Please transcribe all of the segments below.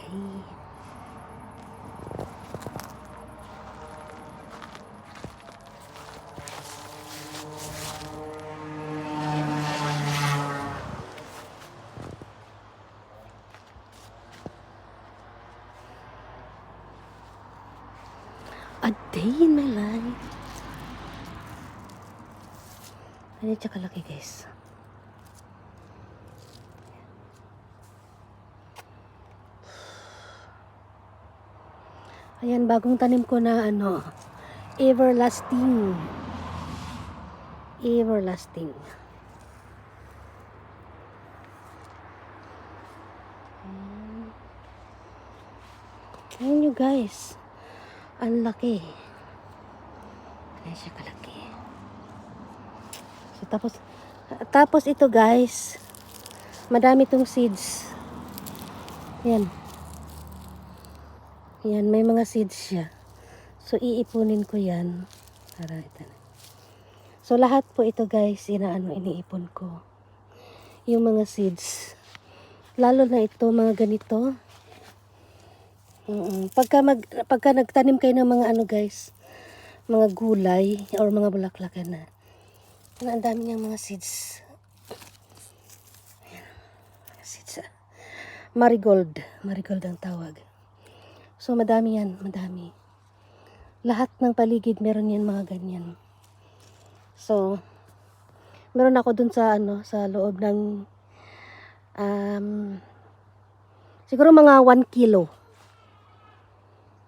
Okay. A day in my life. Ano siya kalaki, guys? Ayan, bagong tanim ko na everlasting. Everlasting. Ayan nyo, guys. Ang laki. Ayan siya kalaki. So, tapos ito, guys. Madami tong seeds. Ayan. Yan, may mga seeds siya. So, iipunin ko yan. Para ito na. So, lahat po ito, guys, iniipon ko. Yung mga seeds. Lalo na ito, mga ganito. Pagka nagtanim kayo ng mga guys, mga gulay, or mga bulaklakan na. Ang dami niyang mga seeds. Ayan, seeds. Marigold. Marigold ang tawag. So, madami yan. Madami. Lahat ng paligid, meron yan mga ganyan. So, meron ako dun sa, sa loob ng, siguro mga 1 kilo.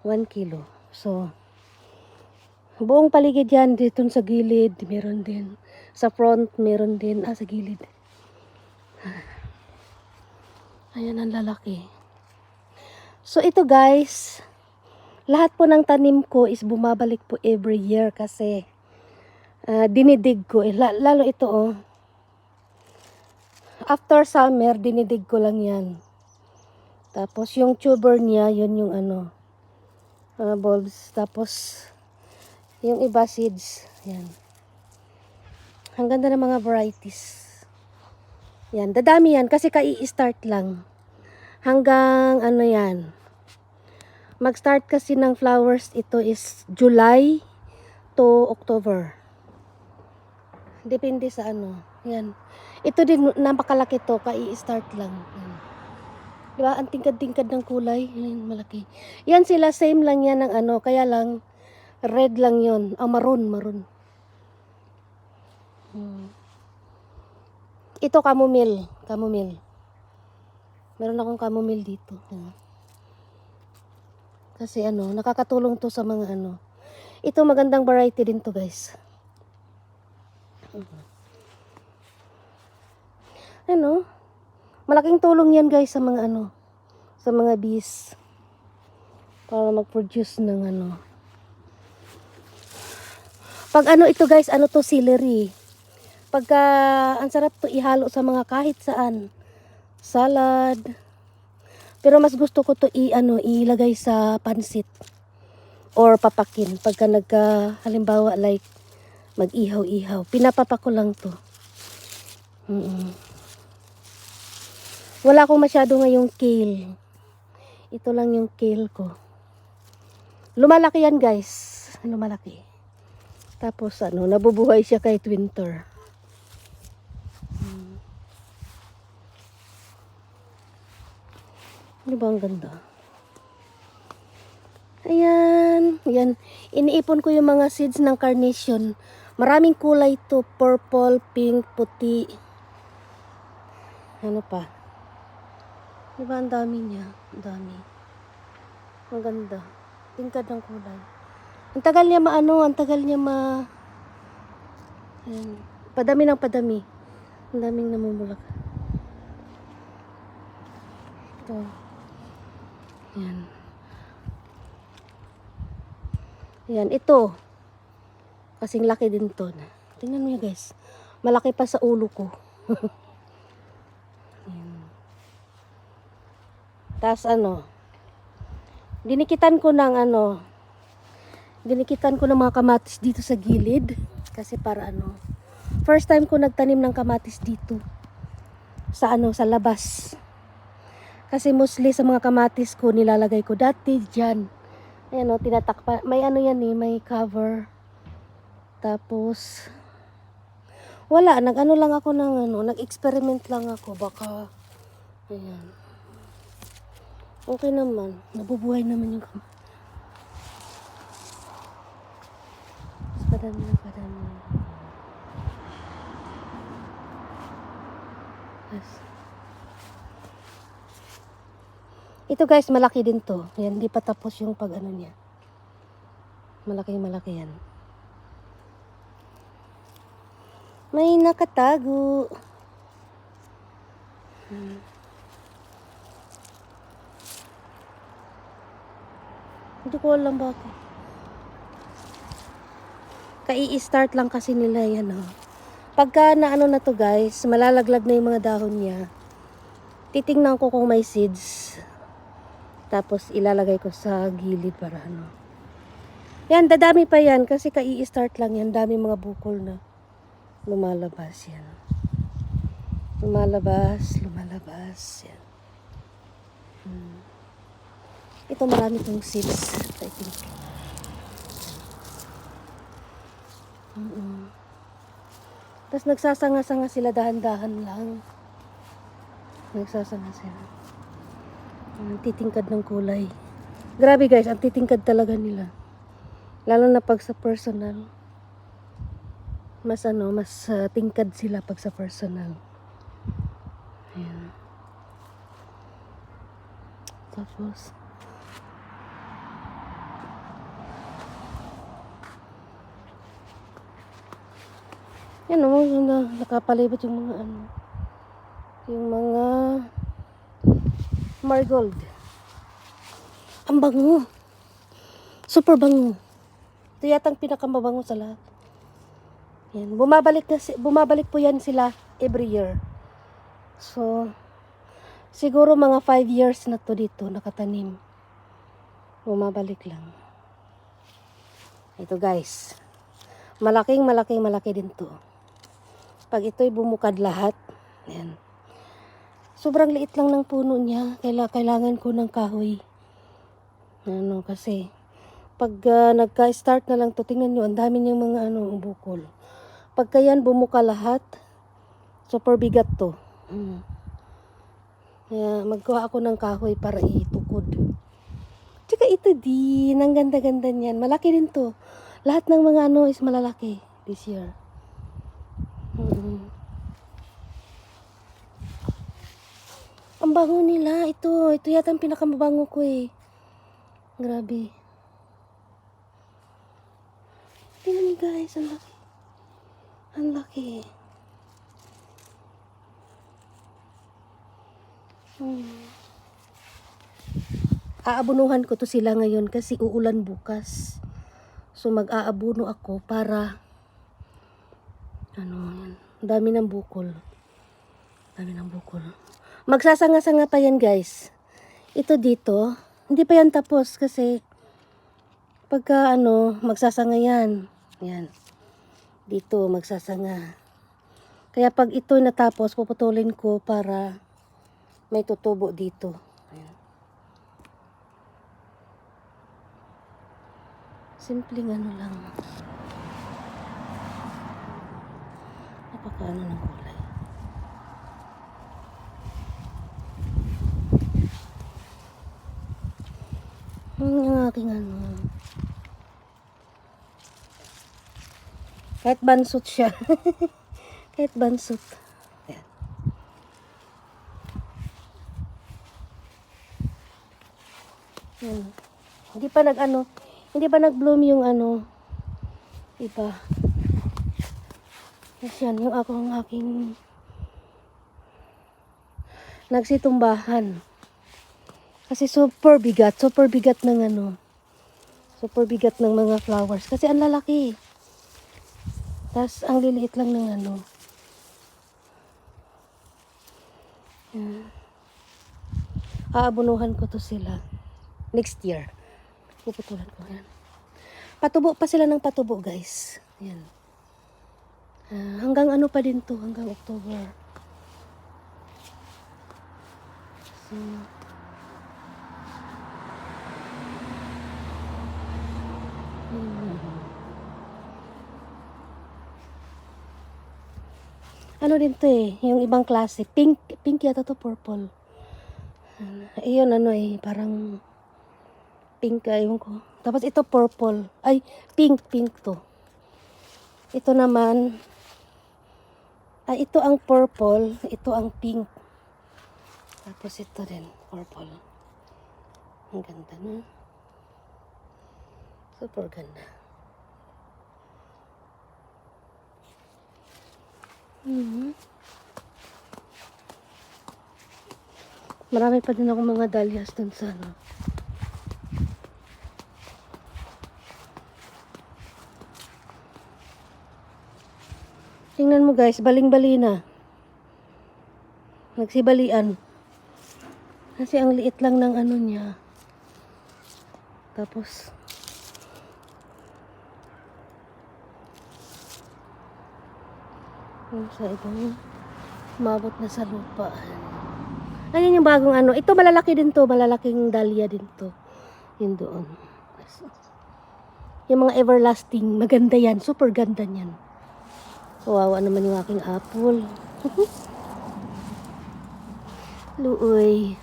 1 kilo. So, buong paligid yan, dito sa gilid, meron din. Sa front, meron din. Sa gilid. Ayan, ang lalaki. So, ito guys, lahat po ng tanim ko is bumabalik po every year kasi dinidig ko. Lalo ito, after summer, dinidig ko lang yan. Tapos, yung tuber niya, yun yung bulbs. Tapos, yung iba seeds. Yan. Ang ganda ng mga varieties. Yan, dadami yan kasi kai-start lang. Hanggang yan. Mag-start kasi ng flowers ito is July to October. Depende sa Yan. Ito din napakalaki to, kai-start lang. Yan. Diba? Ang tingkad-tingkad ng kulay. Yan, malaki. Yan sila, same lang yan ng kaya lang red lang yon. Maroon. Ito chamomile. Meron akong chamomile dito. Kasi nakakatulong to sa mga Ito magandang variety din to, guys. Malaking tulong yan, guys, sa mga sa mga bees. Para mag-produce ng Pag ito, guys, to celery. Pagka ang sarap to ihalo sa mga kahit saan. Salad. Pero mas gusto ko to ilagay sa pansit or papakin pagka halimbawa like mag-ihaw-ihaw. Pinapapak ko lang to. Wala akong masyado ngayong kale. Ito lang yung kale ko. Lumalaki yan, guys. Lumalaki. Tapos nabubuhay siya kahit winter. Ano ba ang ganda? Ayan. Yan. Iniipon ko yung mga seeds ng carnation. Maraming kulay to. Purple, pink, puti. Ano pa? Diba ang dami niya? Ang dami. Ang ganda. Tingkad ng kulay. Ang tagal niya ang tagal niya ayan. Padami ng padami. Ang daming namumulak. Ito. Ayan. Ayan, ito. Kasing laki din to. Tingnan mo, guys. Malaki pa sa ulo ko. Ayan. Tapos dinikitan ko ng mga kamatis dito sa gilid. Kasi para first time ko nagtanim ng kamatis dito. Sa labas. Kasi mostly sa mga kamatis ko, nilalagay ko dati dyan. Ayan o, tinatakpa. May ano yan eh, may cover. Tapos, wala, nag-ano lang ako ng ano, nag-experiment lang ako. Baka, ayan. Okay naman. Nabubuhay naman yung kamatis. Padami na padami. Yes. Ito guys, malaki din to. Yan, hindi pa tapos yung pag ano niya. Malaki yan. May nakatago. Hindi ko alam bakit. Kai-start lang kasi nila yan oh. Pagka na ano na to guys, malalaglag na yung mga dahon niya. Titingnan ko kung may seeds. Tapos ilalagay ko sa gilid para ano. Yan, dadami pa yan kasi kai-start lang yan. Dami mga bukol na lumalabas yan. Lumalabas. Yan. Ito marami tong seeds, I think. Tapos nagsasanga-sanga sila dahan-dahan lang. Nagsasanga sila. Ang titingkad ng kulay. Grabe guys, ang titingkad talaga nila. Lalo na pag sa personal. Mas tingkad sila pag sa personal. Ayan. Tapos, yan o, nakapalibot yung mga ano. Yung mga marigold. Ang bango. Super bango. Ito yatang pinakamabango sa lahat. Yan. Bumabalik po yan sila every year. So, siguro mga 5 years na to dito nakatanim. Bumabalik lang. Ito guys. Malaki din to. Pag ito'y bumukad lahat, yan. Sobrang liit lang ng puno niya. Kailangan ko ng kahoy. Ano, kasi pag nagka-start na lang to, tingnan nyo, ang dami niyang mga bukol. Pagka yan bumuka lahat, super bigat to. Kaya magkuha ako ng kahoy para itukod. Tsaka ito din, ang ganda-ganda niyan. Malaki din to. Lahat ng mga is malalaki this year. Ang bango nila. Ito yata ang pinakamabango ko eh. Grabe. Tingnan niyo guys, ang laki. Ang laki. Aabunuhan ko to sila ngayon kasi uulan bukas. So mag-aabuno ako para yan. Dami ng bukol. Magsasanga-sanga pa yan guys. Ito dito, hindi pa yan tapos kasi pagka magsasanga yan. Yan. Dito magsasanga. Kaya pag ito natapos, puputulin ko para may tutubo dito. Ayan. Simpleng lang. Napakaano ng kulay. Yung aking kahit bansot siya. Kahit bansot. Ayan. Ayan. Hindi pa nag-bloom yung iba. Yan, yung aking nagsitumbahan. Kasi super bigat ng super bigat ng mga flowers. Kasi ang lalaki. Tapos ang liliit lang ng Yan. Aabunuhan ko to sila. Next year. Puputulan ko yan. Patubo pa sila ng patubo guys. Yan. Hanggang pa din to. Hanggang October. So, Ano din to eh, yung ibang klase. Pink yata to, purple. Ayun, ano eh, parang pink, ayun ko. Tapos ito purple. Ay, pink to. Ito naman, ito ang purple, ito ang pink. Tapos ito din, purple. Ang ganda na. Super ganda. Marami pa din ako mga dahlias dun sa ano. Tingnan mo guys, baling-bali na. Nagsibalian. Kasi ang liit lang ng ano niya. Tapos, yung sa ibang umabot na sa lupa. Ayun yung bagong ano. Ito malalaki din to. Malalaking dahlia din to. Yun doon. Yung mga everlasting. Maganda yan. Super ganda niyan. Kawawa naman yung aking apple. Luoy.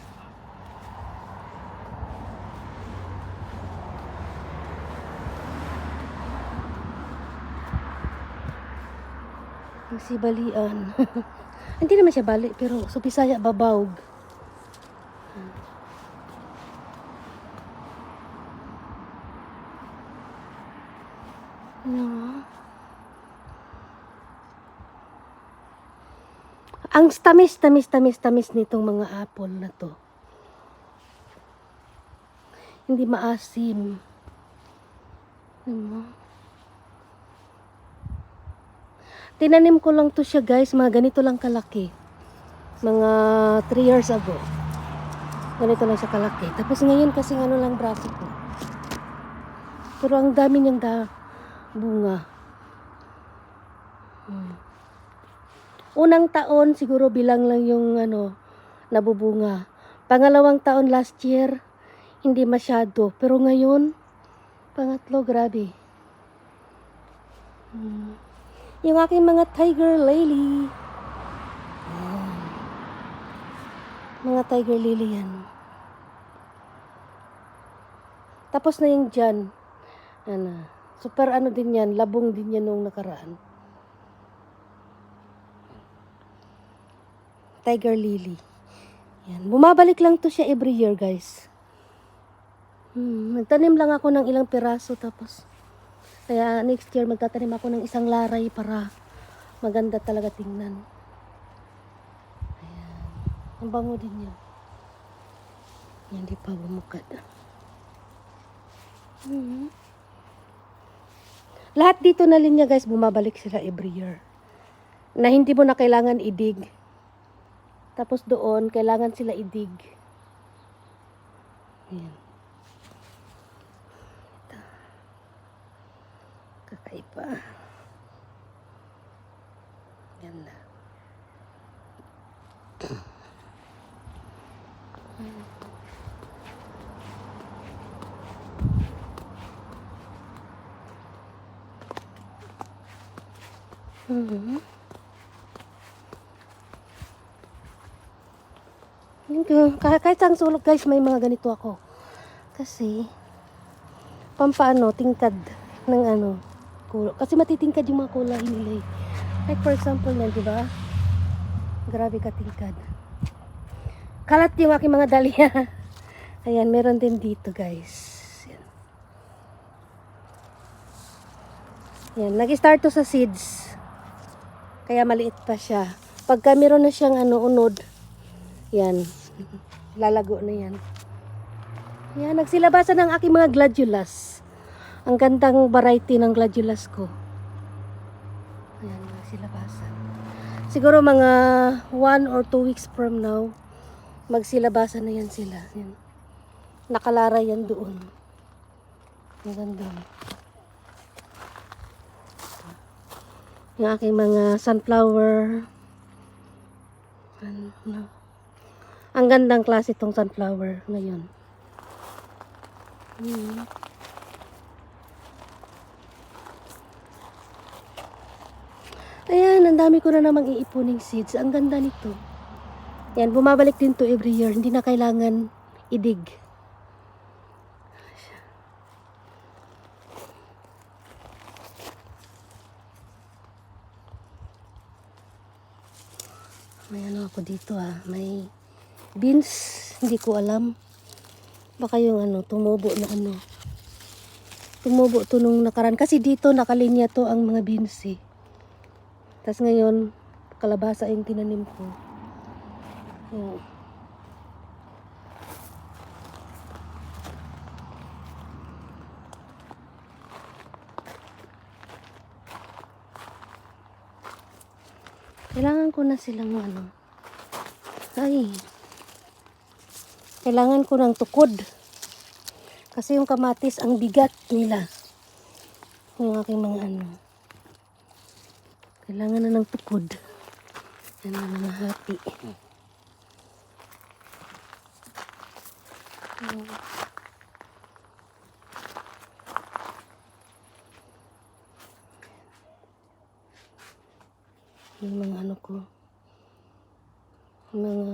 Si balian. Hindi naman siya bali, pero sa Bisaya babawg. Ang tamis nitong mga apple na to. Hindi maasim. Tinanim ko lang to siya guys, mga ganito lang kalaki. Mga 3 years ago. Ganito lang siya kalaki. Tapos ngayon kasi ano lang braso ko. Pero ang dami niyang bunga. Unang taon siguro bilang lang yung ano nabubunga. Pangalawang taon last year hindi masyado. Pero ngayon pangatlo grabe. Yung aking mga tiger lily. Mga tiger lily yan. Tapos na yung dyan. Ano, super ano din yan. Labong din yan nung nakaraan. Tiger lily. Yan. Bumabalik lang to siya every year guys. Nagtanim lang ako ng ilang piraso tapos. Kaya next year magtatanim ako ng isang laray para maganda talaga tingnan. Ayan. Ang bango din yan. Hindi pa bumukad. Lahat dito na linya guys, bumabalik sila every year. Na hindi mo na kailangan idig. Tapos doon, kailangan sila idig. Ayan. Kakaiba. Ganda. Kahit ang sulok guys, may mga ganito ako. Kasi, pampaano, tingkad ng ano, kulo. Kasi matitingkad yung mga kulay nila. Like for example na, di ba? Grabe ka tingkad. Kalat yung aking mga dahlia. Ayan, meron din dito guys. Yan, nag-start to sa seeds. Kaya maliit pa siya. Pagka meron na siyang ano, unod, yan, lalago na yan. Yan, nagsilabasan ng aking mga gladiolus. Ang gandang variety ng gladiolus ko. Yan, nagsilabasan. Siguro mga 1 or 2 weeks from now, magsilabasan na yan sila. Yan. Nakalara yan doon. Ang ganda. Yung aking mga sunflower. Ano. Ang gandang klase itong sunflower ngayon. Ayan, ang dami ko na namang iipuning seeds. Ang ganda nito. Yan, bumabalik din to every year. Hindi na kailangan idig. May ano ako dito may beans, hindi ko alam. Baka yung tumubo na Tumubo to nung nakaraan. Kasi dito nakalinya to ang mga beans eh. Tapos ngayon, kalabasa yung tinanim ko. Ayan. Kailangan ko na silang kailangan ko ng tukod. Kasi yung kamatis, ang bigat nila. Yung aking mga kailangan na ng tukod. Yan na mga hati. Yung mga ko. Mga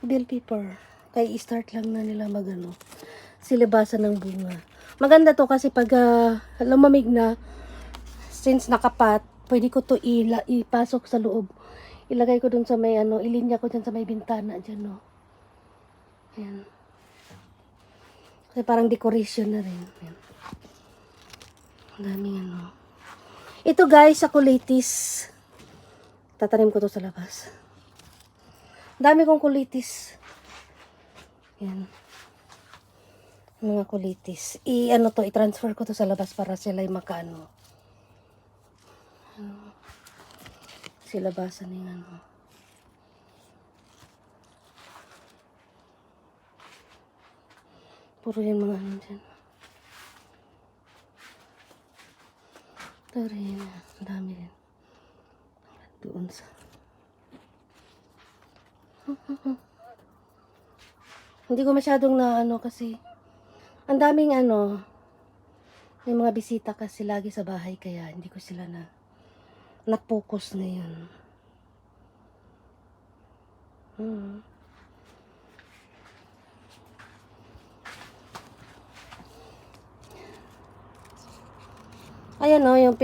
bell pepper. Kaya i-start lang na nila silibasan ng bunga. Maganda to kasi pag lumamig na, since nakapat, pwede ko to ipasok sa loob. Ilagay ko dun sa may ilinya ko dyan sa may bintana dyan, no. Ayan. Kasi parang decoration na rin. Ayan. Ang daming Ito guys, sa kulitis. Tatanim ko to sa labas. Dami kong kulitis. Yan. Mga kulitis. I-transfer ko to sa labas para sila ay silabasan ng puro yan mga dyan. Ito rin. Ang dami rin. Doon sa hindi ko masyadong kasi ang daming may mga bisita kasi lagi sa bahay kaya hindi ko sila na-focus ngayon. Ayan yung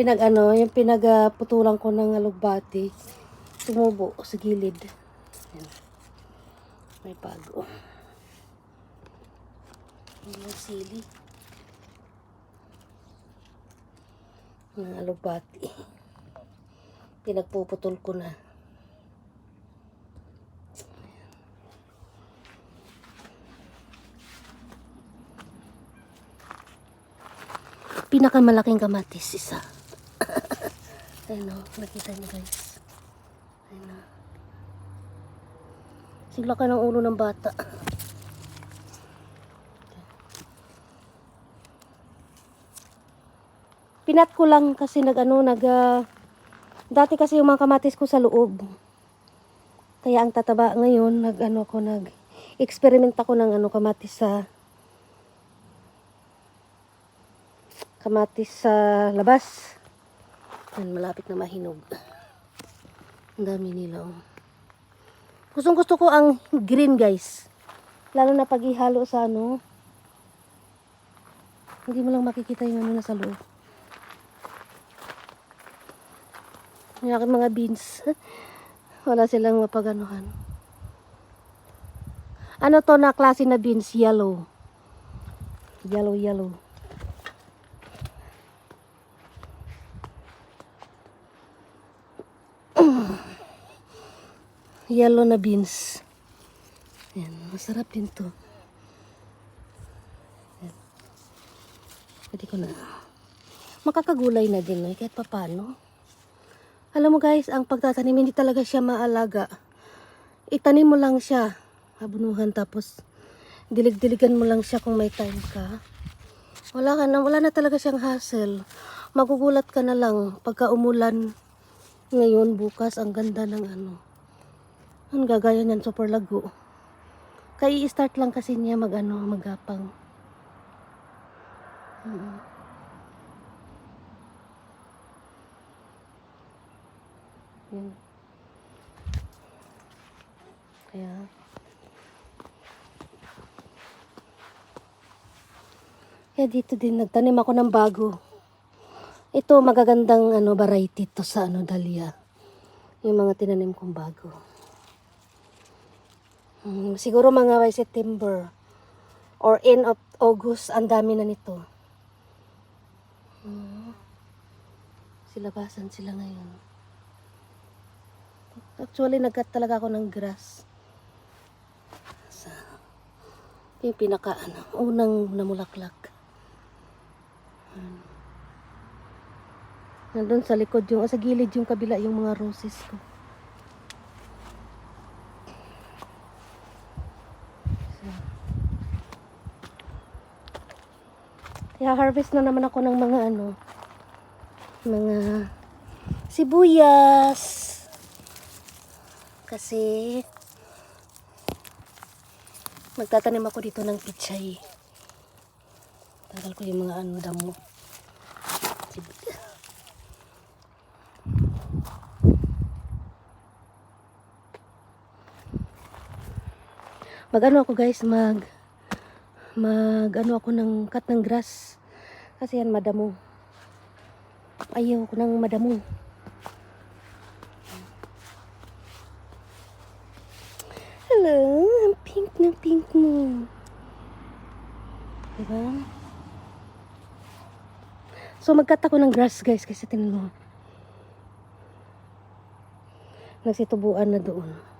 pinagputulan ko ng alugbati. Tumubo sa gilid. Ayan. May bago. Yung sili. Mga alugbati. Pinagpuputol ko na. Pinakamalaking kamatis isa. Ayun nakita niyo guys. Ayun sigla ka ng ulo ng bata. Pinat ko lang kasi dati kasi yung mga kamatis ko sa loob. Kaya ang tataba ngayon, experiment ako ng kamatis sa labas. Yan, malapit na mahinog. Ang dami nila Gustong gusto ko ang green guys. Lalo na pag ihalo sa hindi mo lang makikita yung nasa loob. Yung aking mga beans. Wala silang mapaganuhan. Ano to na klase na beans? Yellow. Yellow. Yellow na beans. Yan, masarap din to. Yan. Pwede ko na. Makakagulay na din kahit papano. Alam mo guys, ang pagtatanim hindi talaga siya maalaga. Itanim mo lang siya, habunuhan tapos dilig-diligan mo lang siya kung may time ka. Wala na talaga siyang hassle. Magugulat ka na lang pagka umulan ngayon, bukas, ang ganda ng ang gagaya niyan, super lago. Kaya i-start lang kasi niya magapang. Yun. Kaya, dito din nagtanim ako ng bago. Ito magagandang variety to sa dahlia. Yung mga tinanim kong bago. Siguro mga by September or end of August, ang dami na nito. Silabasan sila ngayon. Actually, nagkat talaga ako ng grass. Yung pinaka unang namulaklak. Nandun sa likod sa gilid yung kabila yung mga roses ko. Kaya harvest na naman ako ng mga mga sibuyas. Kasi magtatanim ako dito ng pichay. Tagal ko yung mga damo. Ako guys, mag ako ng cut ng grass. Kasi yan madamo. Ayaw ko ng madamo. Hello, ang pink na pink mo. Diba? So mag-cut ako ng grass guys kasi tinan mo. Nagsitubuan na doon.